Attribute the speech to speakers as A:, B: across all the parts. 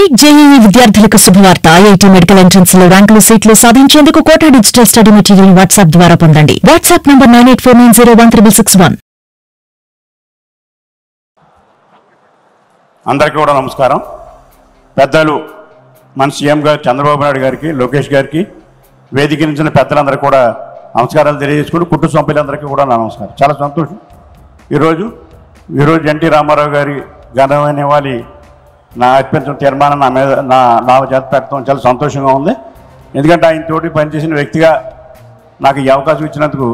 A: Neat JEE విద్యార్థులకు శుభవార్త. IIT medical entrance లో ర్యాంకులు సీట్లు సాధించేందుకు Kota digital study material WhatsApp ద్వారా పొందండి. WhatsApp number 9849016661.
B: అందరికీ కూడా నమస్కారం. పెద్దలు మన సీఎం గారు చంద్రబాబు నాయుడు గారికి, లోకేష్ గారికి, వేదిక నుంచి పెద్దలందరికీ కూడా నమస్కారాలు తెలియజేసుకుంటూ కుటుంబ సభ్యులందరికీ కూడా నా నమస్కారం. చాలా సంతోషం. ఈరోజు ఎన్టీ రామారావు గారి ఘనమైన నివాళి నా అర్పించిన తీర్మానం నా చేత పెట్టడం చాలా సంతోషంగా ఉంది. ఎందుకంటే ఆయన తోటి పనిచేసిన వ్యక్తిగా నాకు ఈ అవకాశం ఇచ్చినందుకు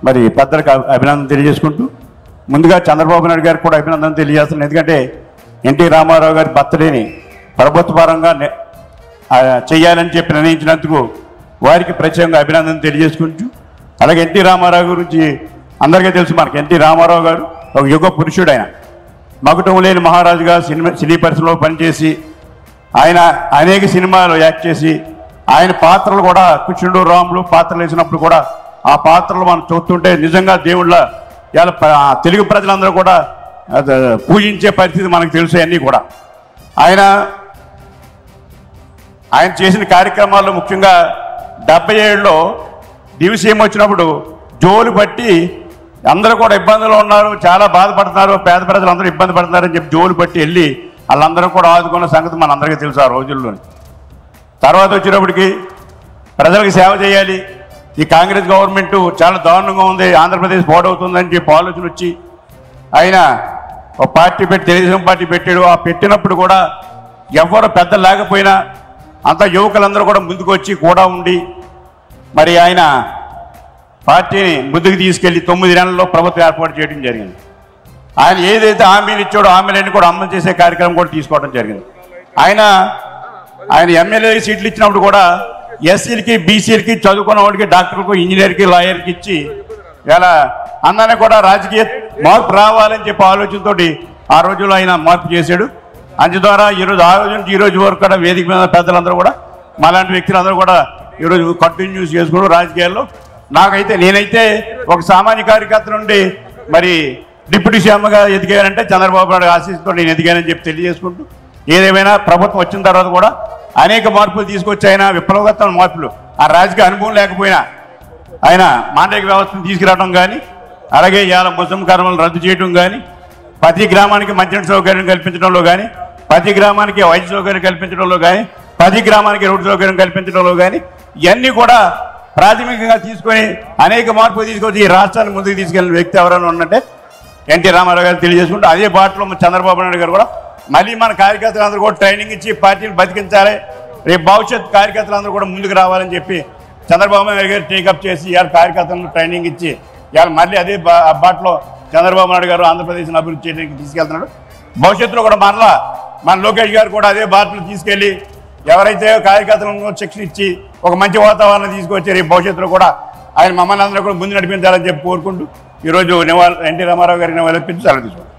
B: మరి పెద్దలకు అభినందన తెలియజేసుకుంటూ, ముందుగా చంద్రబాబు నాయుడు గారికి కూడా అభినందన తెలియజేస్తున్నాను. ఎందుకంటే ఎన్టీ రామారావు గారి బర్త్డేని ప్రభుత్వ పరంగా చేయాలని చెప్పి నిర్ణయించినందుకు వారికి ప్రత్యేకంగా అభినందన తెలియజేసుకుంటూ, అలాగే ఎన్టీ రామారావు గురించి అందరికీ తెలుసు. మనకి ఎన్టీ రామారావు గారు ఒక యుగ పురుషుడు. ఆయన మకుటం లేని మహారాజుగా సినీ పరిశ్రమలో పనిచేసి ఆయన అనేక సినిమాలు యాక్ట్ చేసి ఆయన పాత్రలు కూడా కృష్ణుడు రాములు పాత్రలు వేసినప్పుడు కూడా ఆ పాత్రలు మనం చూస్తుంటే నిజంగా దేవుళ్ళ తెలుగు ప్రజలందరూ కూడా పూజించే పరిస్థితి మనకు తెలుసు. అన్నీ కూడా ఆయన చేసిన కార్యక్రమాల్లో ముఖ్యంగా 77లో దివిసీమ వచ్చినప్పుడు జోలు పట్టి అందరూ కూడా ఇబ్బందులు ఉన్నారు, చాలా బాధపడుతున్నారు, పేద ప్రజలు అందరూ ఇబ్బంది పడుతున్నారని చెప్పి జోలు పట్టి వెళ్ళి వాళ్ళందరూ కూడా ఆదుకున్న సంగతి మనందరికీ తెలుసు ఆ రోజుల్లోని. తర్వాత వచ్చినప్పటికీ ప్రజలకు సేవ చేయాలి, ఈ కాంగ్రెస్ గవర్నమెంట్ చాలా దారుణంగా ఉంది, ఆంధ్రప్రదేశ్ పాడవుతుందని చెప్పి ఆలోచన వచ్చి ఆయన ఒక పార్టీ తెలుగుదేశం పార్టీ పెట్టాడు. ఆ పెట్టినప్పుడు కూడా ఎవరు పెద్ద లేకపోయినా అంత యువకులందరూ కూడా ముందుకు వచ్చి కూడా ఉండి మరి ఆయన పార్టీని ముందుకు తీసుకెళ్లి 9 నెలల్లో ప్రభుత్వం ఏర్పాటు చేయడం జరిగింది. ఆయన ఏదైతే హామీలు ఇచ్చాడో హామీలన్నీ కూడా అమలు చేసే కార్యక్రమం కూడా తీసుకోవడం జరిగింది. ఆయన ఎమ్మెల్యే సీట్లు ఇచ్చినప్పుడు కూడా ఎస్సీలకి, బీసీలకి, చదువుకున్న వాడికి, డాక్టర్కి, ఇంజనీర్కి, లాయర్కి ఇచ్చి ఇలా అందరినీ కూడా రాజకీయ మార్పు రావాలని చెప్పి ఆలోచనతో ఆ రోజుల్లో ఆయన మార్పు చేశాడు. అందు ద్వారా ఈరోజు ఆ రోజు నుంచి ఈ రోజు వరకు కూడా వేదిక మీద పెద్దలందరూ కూడా మాలాంటి వ్యక్తులందరూ కూడా ఈరోజు కంటిన్యూస్ చేసుకుని రాజకీయాల్లో నేనైతే ఒక సామాన్య కార్యకర్త నుండి మరి డిప్యూటీ సీఎంగా ఎదిగానంటే చంద్రబాబు నాయుడు ఆశీస్సుతో నేను ఎదిగానని చెప్పి తెలియజేసుకుంటూ, ఏదేమైనా ప్రభుత్వం వచ్చిన తర్వాత కూడా అనేక మార్పులు తీసుకొచ్చి ఆయన విప్లవోత్తర మార్పులు, ఆ రాజకీయ అనుభవం లేకపోయినా ఆయన మాండలిక వ్యవస్థను తీసుకురావడం కానీ, అలాగే ఇవాళ ముస్లిం కర్మలను రద్దు చేయడం కానీ, ప్రతి గ్రామానికి మంచినీటి సౌకర్యం కల్పించడంలో కానీ, ప్రతి గ్రామానికి వైద్య సౌకర్యం కల్పించడంలో కానీ, ప్రతి గ్రామానికి రోడ్డు సౌకర్యం కల్పించడంలో కానీ ఇవన్నీ కూడా ప్రాథమికంగా తీసుకొని అనేక మార్పులు తీసుకొచ్చి ఈ రాష్ట్రాన్ని ముందుకు తీసుకెళ్లిన వ్యక్తి ఎవరైనా ఉన్నట్టే ఎన్టీ రామారావు గారు తెలియజేసుకుంటూ, అదే బాటలో చంద్రబాబు నాయుడు గారు కూడా మళ్ళీ మన కార్యకర్తలందరూ కూడా ట్రైనింగ్ ఇచ్చి పార్టీని బతికించాలి, రేపు భవిష్యత్ కార్యకర్తలందరూ కూడా ముందుకు రావాలని చెప్పి చంద్రబాబు నాయుడు గారు టేకప్ చేసి ఇవాళ కార్యకర్తలను ట్రైనింగ్ ఇచ్చి ఇవాళ మళ్ళీ అదే బాటలో చంద్రబాబు నాయుడు గారు ఆంధ్రప్రదేశ్ని అభివృద్ధి చేయడానికి తీసుకెళ్తున్నాడు. భవిష్యత్తులో కూడా మన లోకేష్ గారు కూడా అదే బాటలో తీసుకెళ్ళి ఎవరైతే కార్యకర్తలను శిక్షణ ఇచ్చి ఒక మంచి వాతావరణం తీసుకొచ్చి రేపు భవిష్యత్తులో కూడా ఆయన మమ్మల్ని అందరూ కూడా ముందు నడిపించాలని చెప్పి కోరుకుంటూ ఈరోజు ఎన్టీ రామారావు గారికి నివాళులర్పించి సెలవు తీసుకుంటాం.